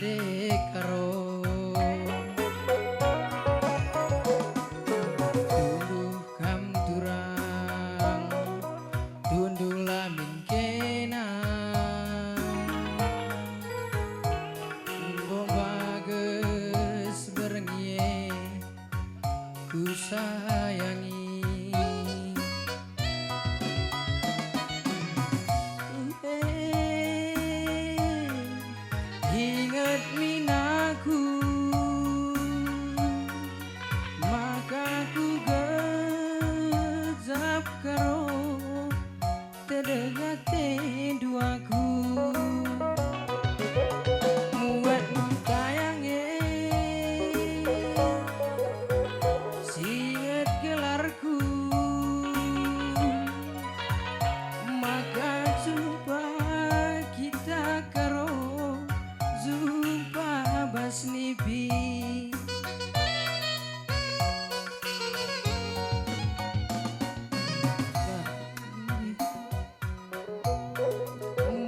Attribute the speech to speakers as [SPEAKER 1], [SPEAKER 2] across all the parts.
[SPEAKER 1] dek karo tunduh kam turang tunduh lamin kenang bagus berngie ku sayangi ingat minaku maka ku gejap karo terdekat duaku muat tayange singet gelarku maka jumpa kita karo jumpa basnipi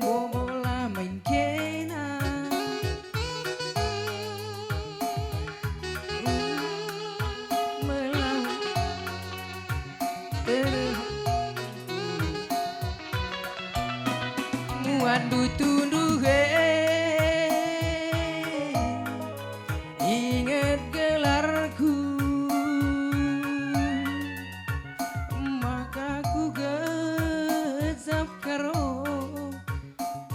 [SPEAKER 1] bola main kena melawan muat tunduh ingat gelarku maka ku gejap karo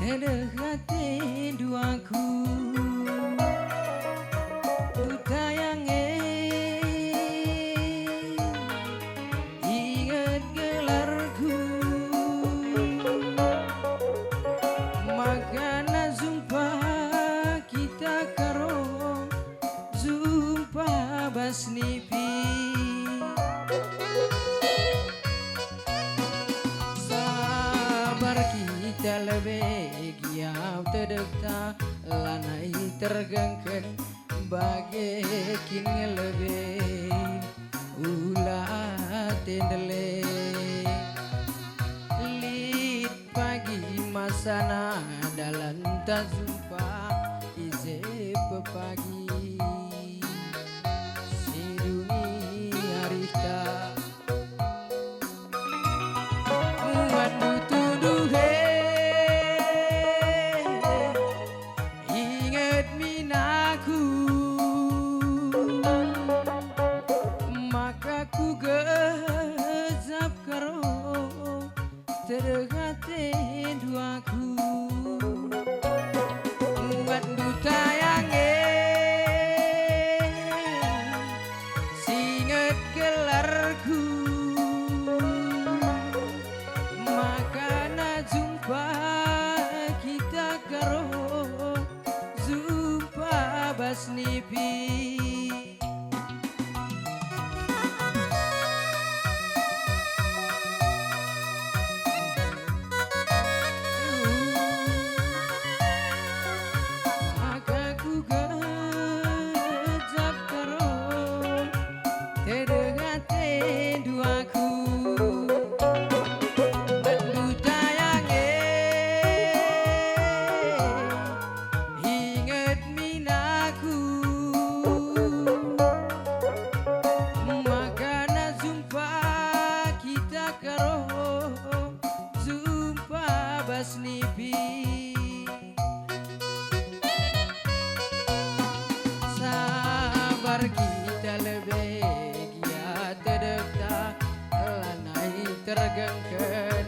[SPEAKER 1] terdekat duaku tutayange ingat gelarku maka na jumpa kita karo jumpa basnipi sabar kita lebih giam terdekta lanai tergengken bagai kin lebih ulah tendele lit pagi masana dalam tak jumpa ize pepagi sidungi harita muat tuduh ingat minaku maka ku gejap karo terdekat duaku muat tayange singet gelarku maka na jumpa kita karo jumpa basnipi maka ku gejap karo terdekat duaku bantu tayange ingat minaku maka na jumpa kita karo jumpa basnipi sabar kita lebih giat terdekta lanai tergengken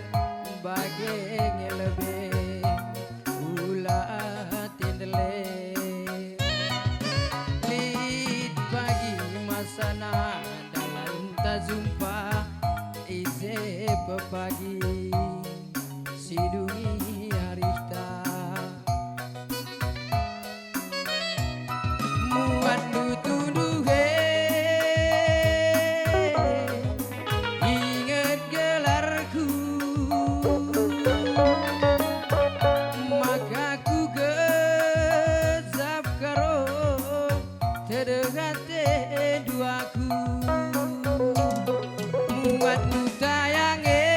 [SPEAKER 1] bagai lebih ulah tendele lit pagi masana dalam tak jumpa ize pepagi sidungi harita muat tuduh ingat gelarku maka ku gejap karo terdekat duaku muat tayange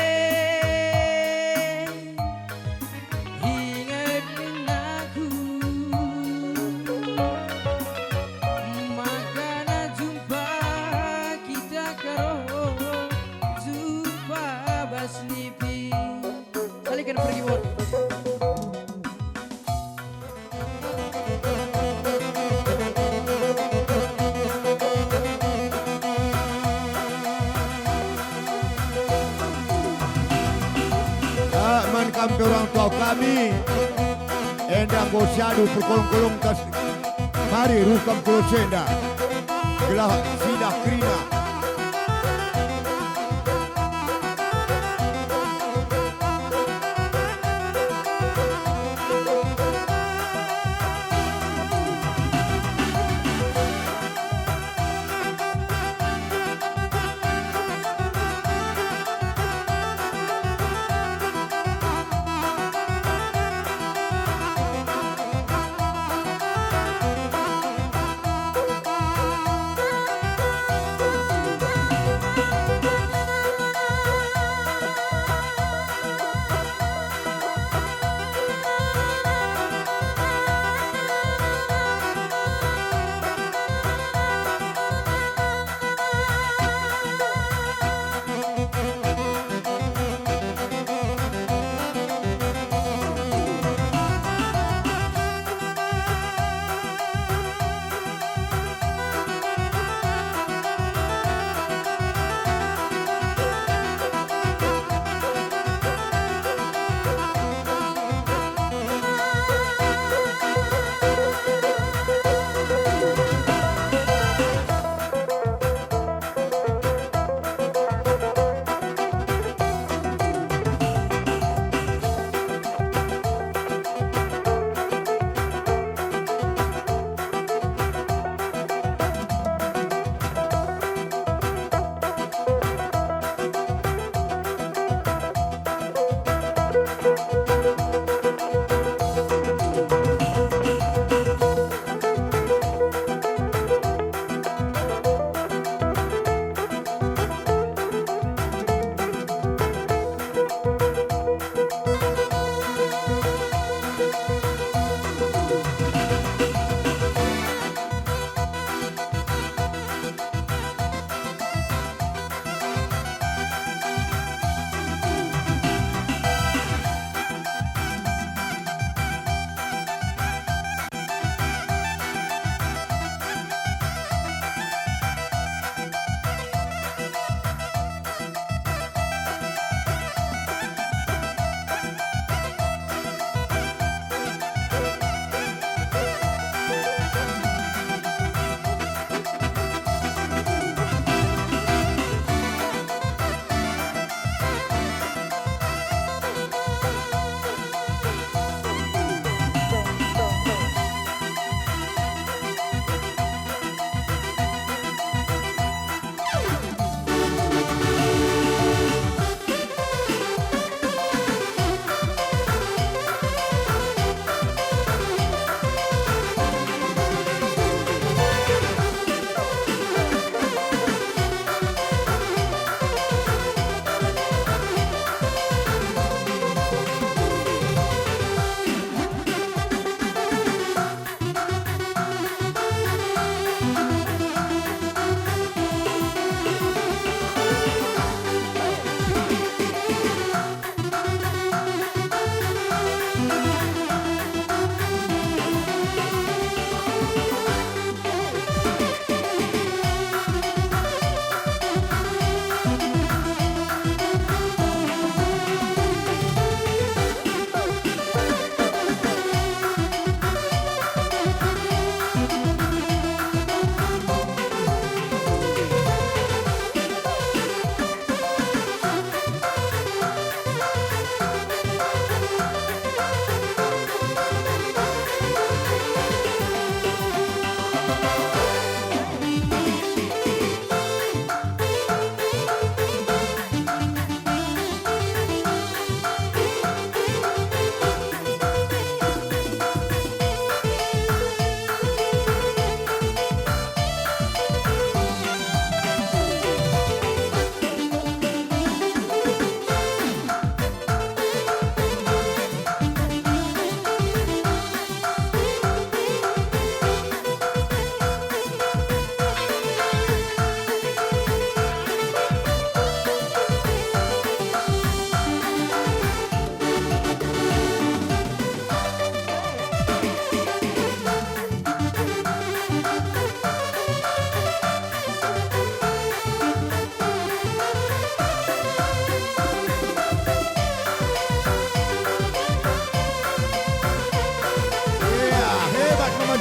[SPEAKER 2] sampai orang tua kami endang gosiadu perkolong-kolong tas mari rukam kolosenda gelah sidah krina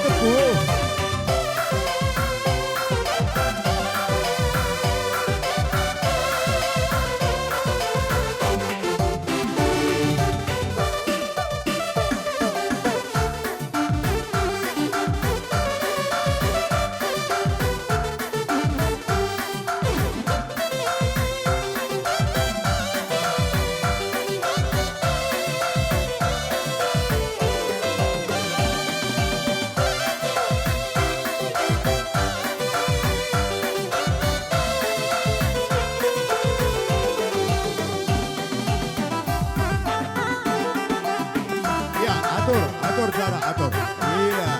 [SPEAKER 2] tepuh. Ya, atur cara, atur. Iya.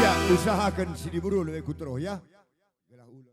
[SPEAKER 2] Ya, usahakan si diburu lebih kutroh ya.